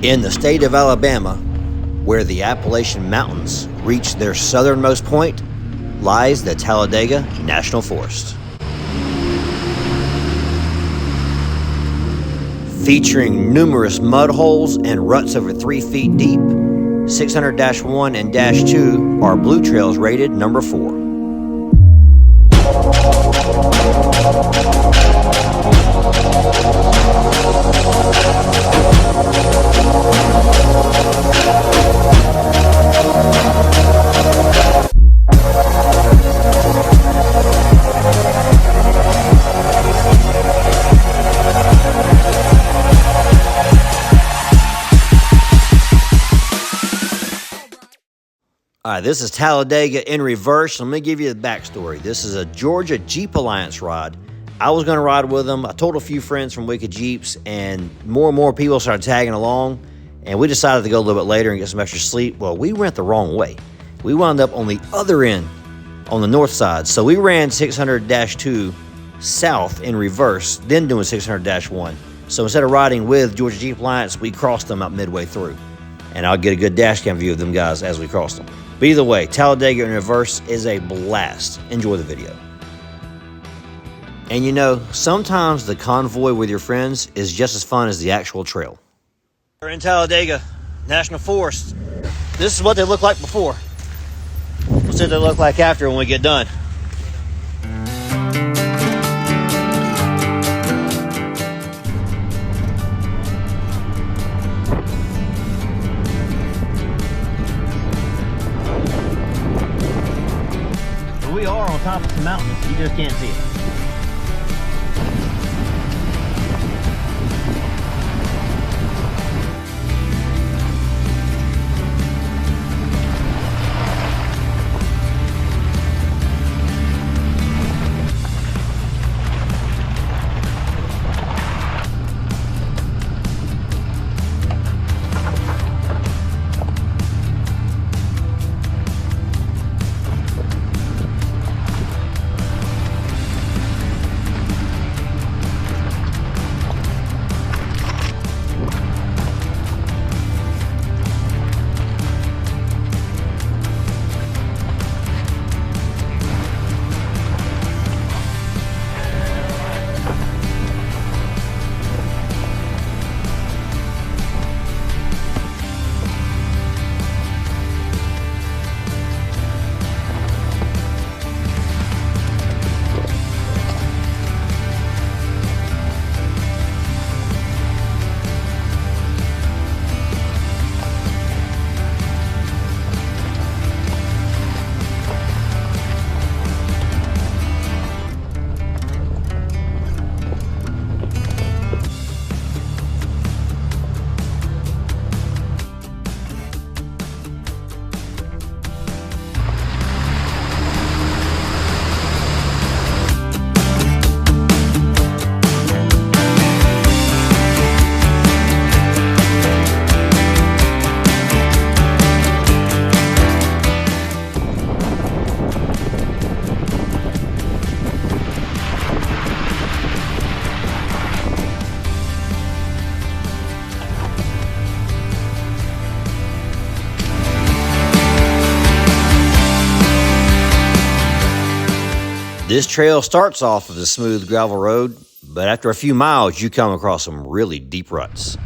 In the state of Alabama, where the Appalachian Mountains reach their southernmost point, lies the Talladega National Forest. Featuring numerous mud holes and ruts over 3 feet deep, 600-1 and -2 are Blue Trails rated number 4. All right, this is Talladega in reverse. Let me give you the backstory. This is a Georgia Jeep Alliance ride. I was going to ride with them. I told a few friends from Wicked Jeeps, and more people started tagging along, and we decided to go a little bit later and get some extra sleep. Well, we went the wrong way. We wound up on the other end, on the north side. So we ran 600-2 south in reverse, then doing 600-1. So instead of riding with Georgia Jeep Alliance, we crossed them out midway through. And I'll get a good dash cam view of them guys as we crossed them. But either way, Talladega in reverse is a blast. Enjoy the video. And you know, sometimes the convoy with your friends is just as fun as the actual trail. We're in Talladega National Forest. This is what they look like before. We'll see what they look like after when we get done. We are on top of some mountains, you just can't see it. This trail starts off as a smooth gravel road, but after a few miles, you come across some really deep ruts.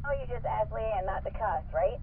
Oh, you just asked Leanne not to cuss, right?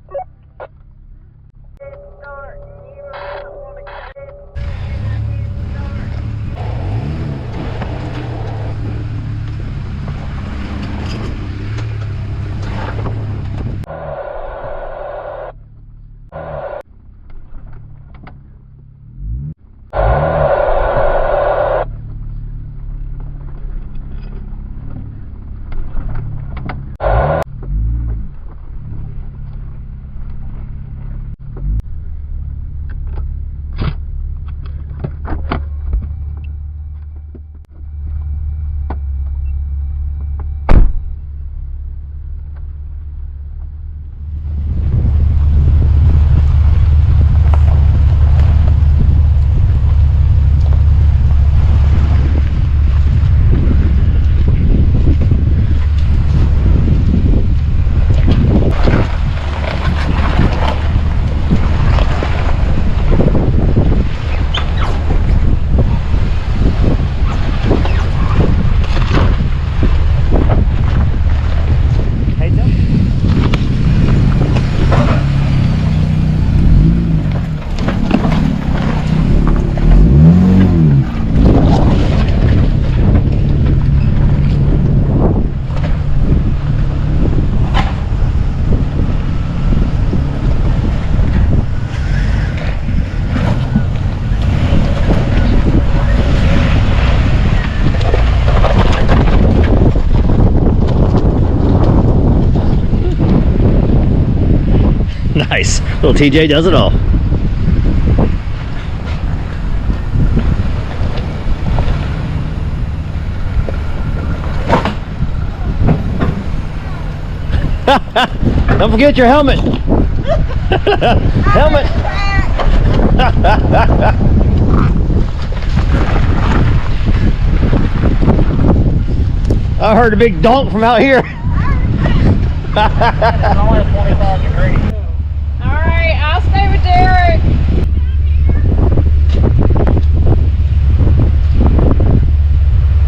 Nice. Little TJ does it all. Don't forget your helmet. Helmet. I heard a big donk from out here. It's only 25 degrees. All right, I'll stay with Derek.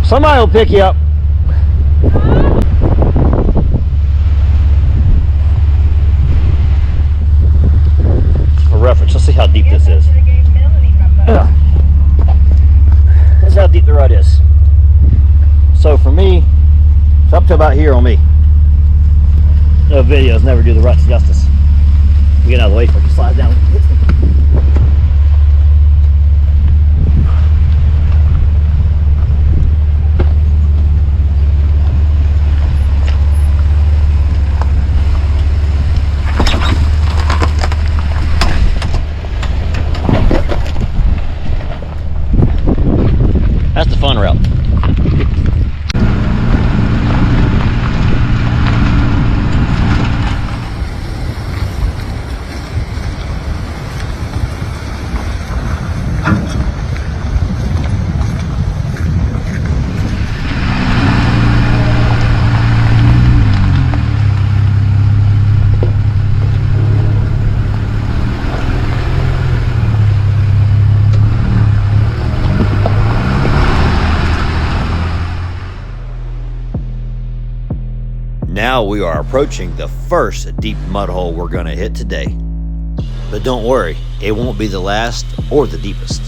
Somebody will pick you up. For reference, let's see how deep this is. That's how deep the rut is. So for me, it's up to about here on me. No videos never do the ruts justice. You get out of the way before you slide down. That's the fun route. Now we are approaching the first deep mud hole we're going to hit today. But don't worry, it won't be the last or the deepest.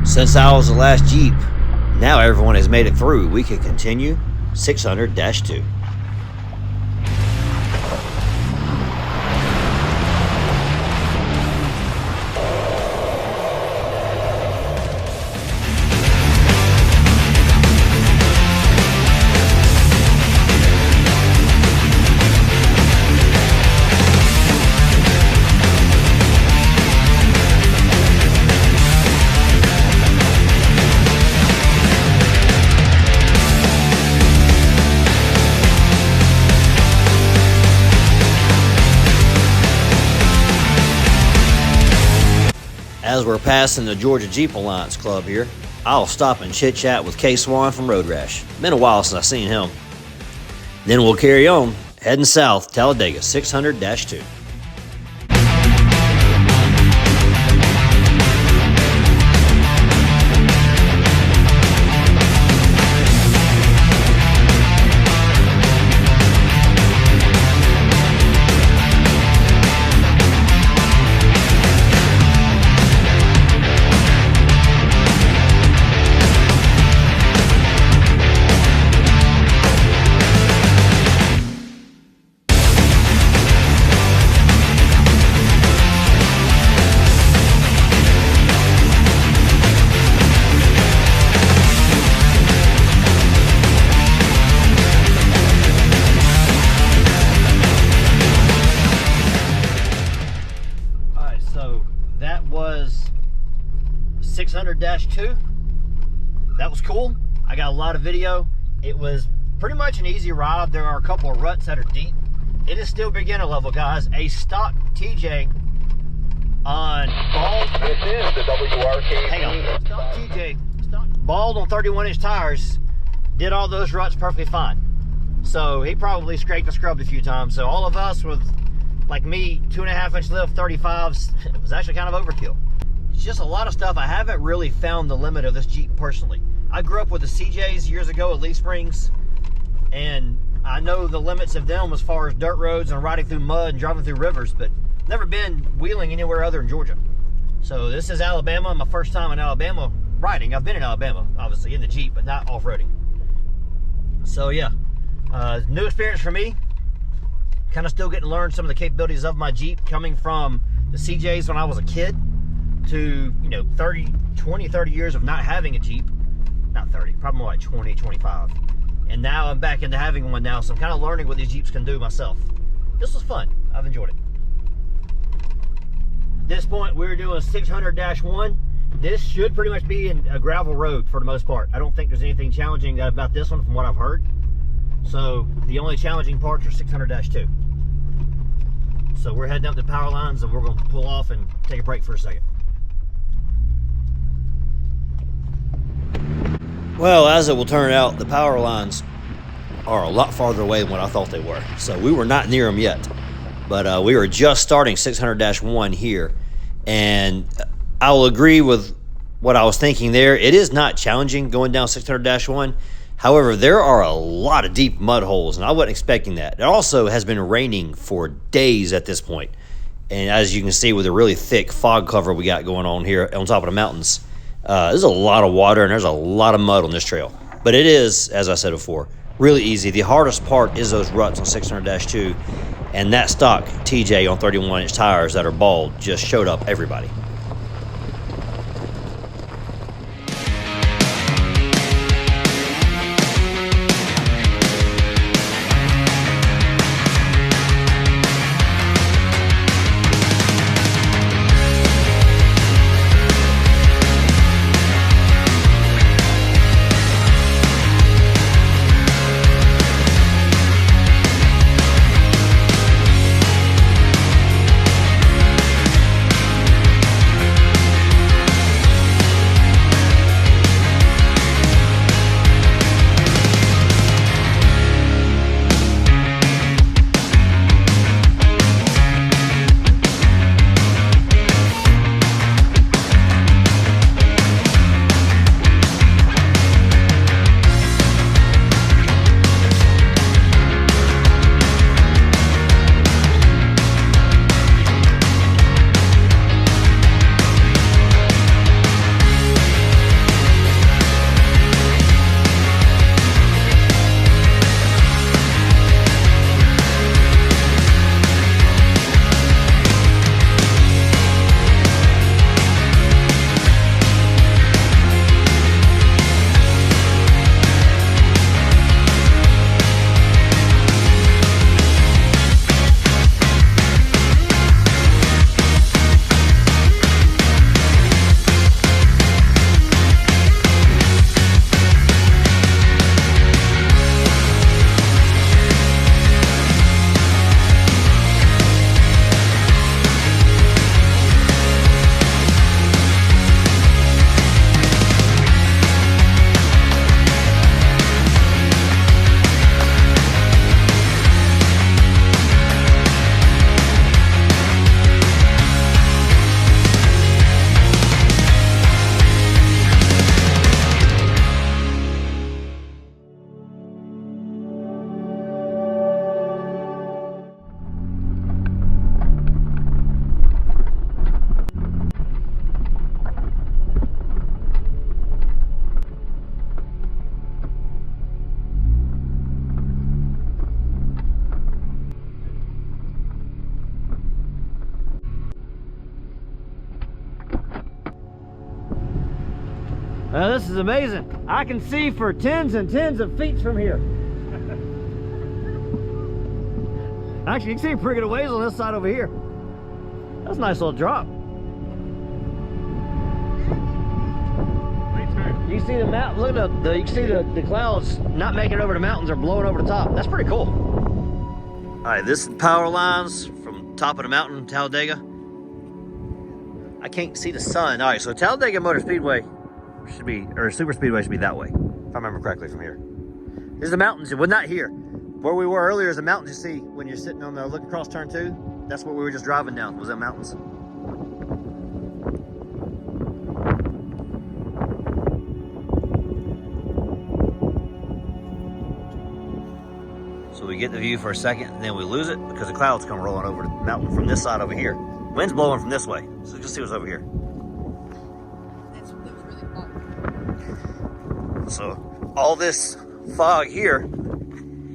Since I was the last Jeep, now everyone has made it through. We can continue 600-2. As we're passing the Georgia Jeep Alliance Club here, I'll stop and chit-chat with K. Swan from Road Rash. Been a while since I've seen him. Then we'll carry on, heading south, Talladega 600-2. That was 600-2. That was cool. I got a lot of video. It was pretty much an easy ride. There are a couple of ruts that are deep. It is still beginner level, guys. A stock TJ on bald. This is the WRK. Hang on. Stock TJ, bald on 31-inch tires, did all those ruts perfectly fine. So he probably scraped and scrubbed a few times. So all of us with, like me, 2.5-inch lift 35s, it was actually kind of overkill. It's just a lot of stuff. I haven't really found the limit of this Jeep personally. I grew up with the CJs years ago at Leaf Springs, and I know the limits of them as far as dirt roads and riding through mud and driving through rivers, but never been wheeling anywhere other than Georgia. So this is Alabama, my first time in Alabama riding. I've been in Alabama, obviously, in the Jeep, but not off-roading. So yeah, new experience for me. Kind of still getting to learn some of the capabilities of my Jeep, coming from the CJs when I was a kid to, 20, 30 years of not having a Jeep. Not 30, probably more like 20, 25. And now I'm back into having one now, so I'm kind of learning what these Jeeps can do myself. This was fun. I've enjoyed it. At this point, we're doing 600-1. This should pretty much be a gravel road for the most part. I don't think there's anything challenging about this one from what I've heard. So the only challenging parts are 600-2. So we're heading up the power lines, and we're going to pull off and take a break for a second. Well, as it will turn out, the power lines are a lot farther away than what I thought they were. So we were not near them yet. But we were just starting 600-1 here. And I will agree with what I was thinking there. It is not challenging going down 600-1. However, there are a lot of deep mud holes, and I wasn't expecting that. It also has been raining for days at this point. And as you can see with the really thick fog cover we got going on here on top of the mountains, there's a lot of water and there's a lot of mud on this trail. But it is, as I said before, really easy. The hardest part is those ruts on 600-2, and that stock TJ on 31-inch tires that are bald just showed up everybody. This is amazing. I can see for tens and tens of feet from here. Actually, you can see pretty good ways on this side over here. That's a nice little drop. You can see the mountain. Look at you can see the clouds not making it over the mountains or blowing over the top. That's pretty cool. All right, this is the power lines from top of the mountain, Talladega. I can't see the sun. All right, so Talladega Motor Speedway should be, or Super Speedway should be that way, if I remember correctly from here. Here's the mountains. Well, not here. Where we were earlier is the mountains you see when you're sitting on the look across turn 2. That's what we were just driving down, was that mountains. So we get the view for a second, and then we lose it because the clouds come rolling over the mountain from this side over here. Wind's blowing from this way, so just see what's over here. That's really fog. So all this fog here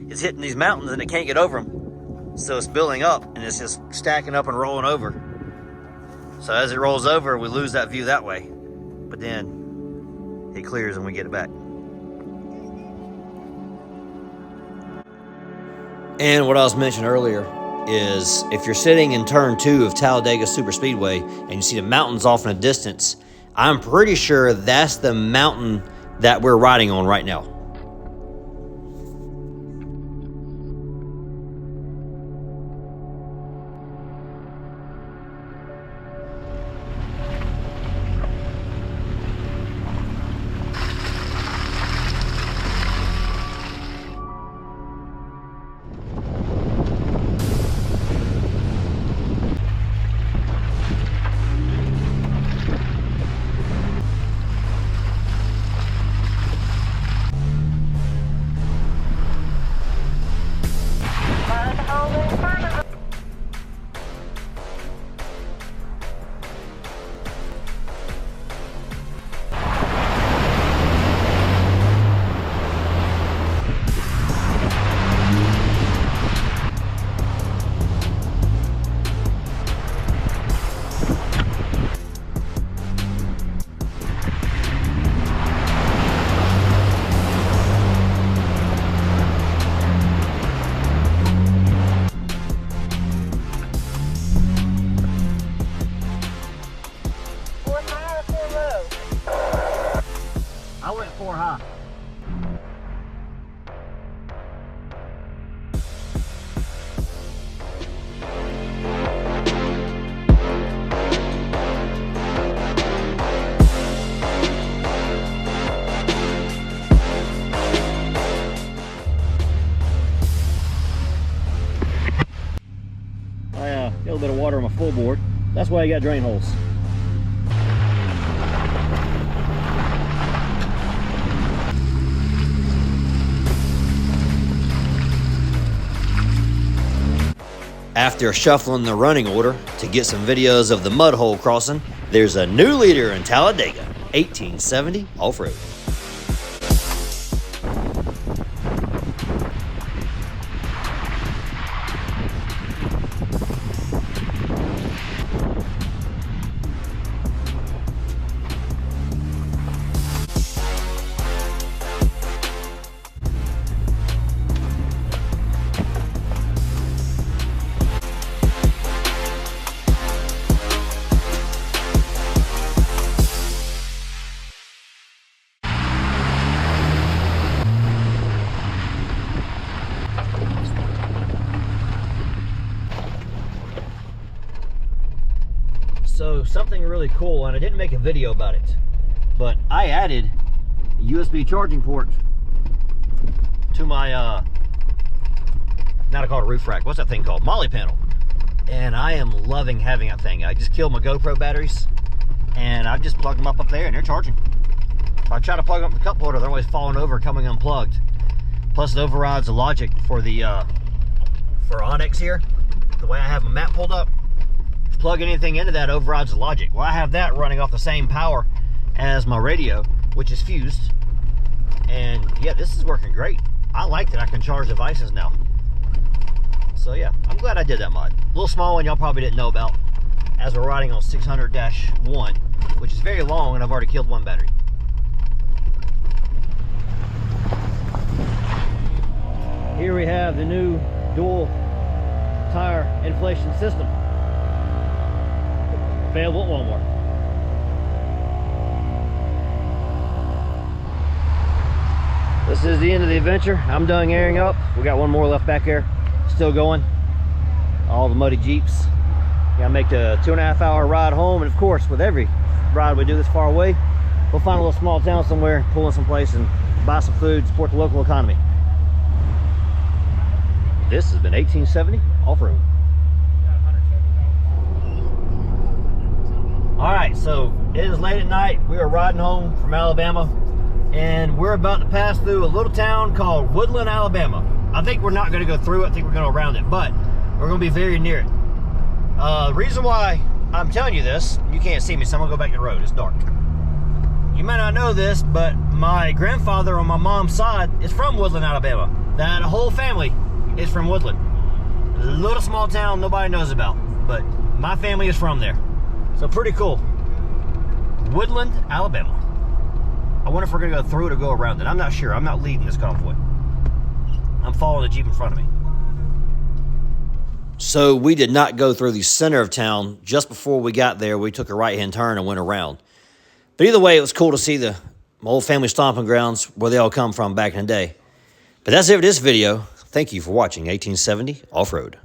is hitting these mountains and it can't get over them. So it's building up and it's just stacking up and rolling over. So as it rolls over, we lose that view that way. But then it clears and we get it back. And what I was mentioning earlier is if you're sitting in turn 2 of Talladega Super Speedway and you see the mountains off in the distance, I'm pretty sure that's the mountain that we're riding on right now. I went 4 high. I got a little bit of water on my full board. That's why I got drain holes. After shuffling the running order to get some videos of the mud hole crossing, there's a new leader in Talladega, 1870 off-road. So something really cool, and I didn't make a video about it, but I added a USB charging port to my, not called a roof rack, what's that thing called? Molly panel. And I am loving having that thing. I just killed my GoPro batteries, and I've just plugged them up there, and they're charging. If I try to plug them up the cup holder, they're always falling over, coming unplugged. Plus it overrides the logic for the, for Onyx here, the way I have my map pulled up. Plug anything into that overrides the logic. Well, I have that running off the same power as my radio, which is fused. And yeah, this is working great. I like that I can charge devices now. So yeah, I'm glad I did that mod. A little small one y'all probably didn't know about, as we're riding on 600-1, which is very long, and I've already killed one battery. Here we have the new dual tire inflation system. Available at Walmart. This is the end of the adventure. I'm done airing up. We got one more left back there, still going. All the muddy Jeeps. Gotta make the 2.5 hour ride home, and of course, with every ride we do this far away, we'll find a little small town somewhere, pull in some place, and buy some food, support the local economy. This has been 1870 Off-Road. All right, so it is late at night. We are riding home from Alabama, and we're about to pass through a little town called Woodland, Alabama. I think we're not gonna go through it, I think we're gonna go around it, but we're gonna be very near it. The reason why I'm telling you this, you can't see me, so I'm gonna go back to the road, it's dark. You may not know this, but my grandfather on my mom's side is from Woodland, Alabama. That whole family is from Woodland. A little small town nobody knows about, but my family is from there. So pretty cool. Woodland, Alabama. I wonder if we're gonna go through it or go around it. I'm not sure, I'm not leading this convoy. I'm following the Jeep in front of me. So we did not go through the center of town. Just before we got there, we took a right-hand turn and went around. But either way, it was cool to see my old family stomping grounds, where they all come from back in the day. But that's it for this video. Thank you for watching 1870 Off-Road.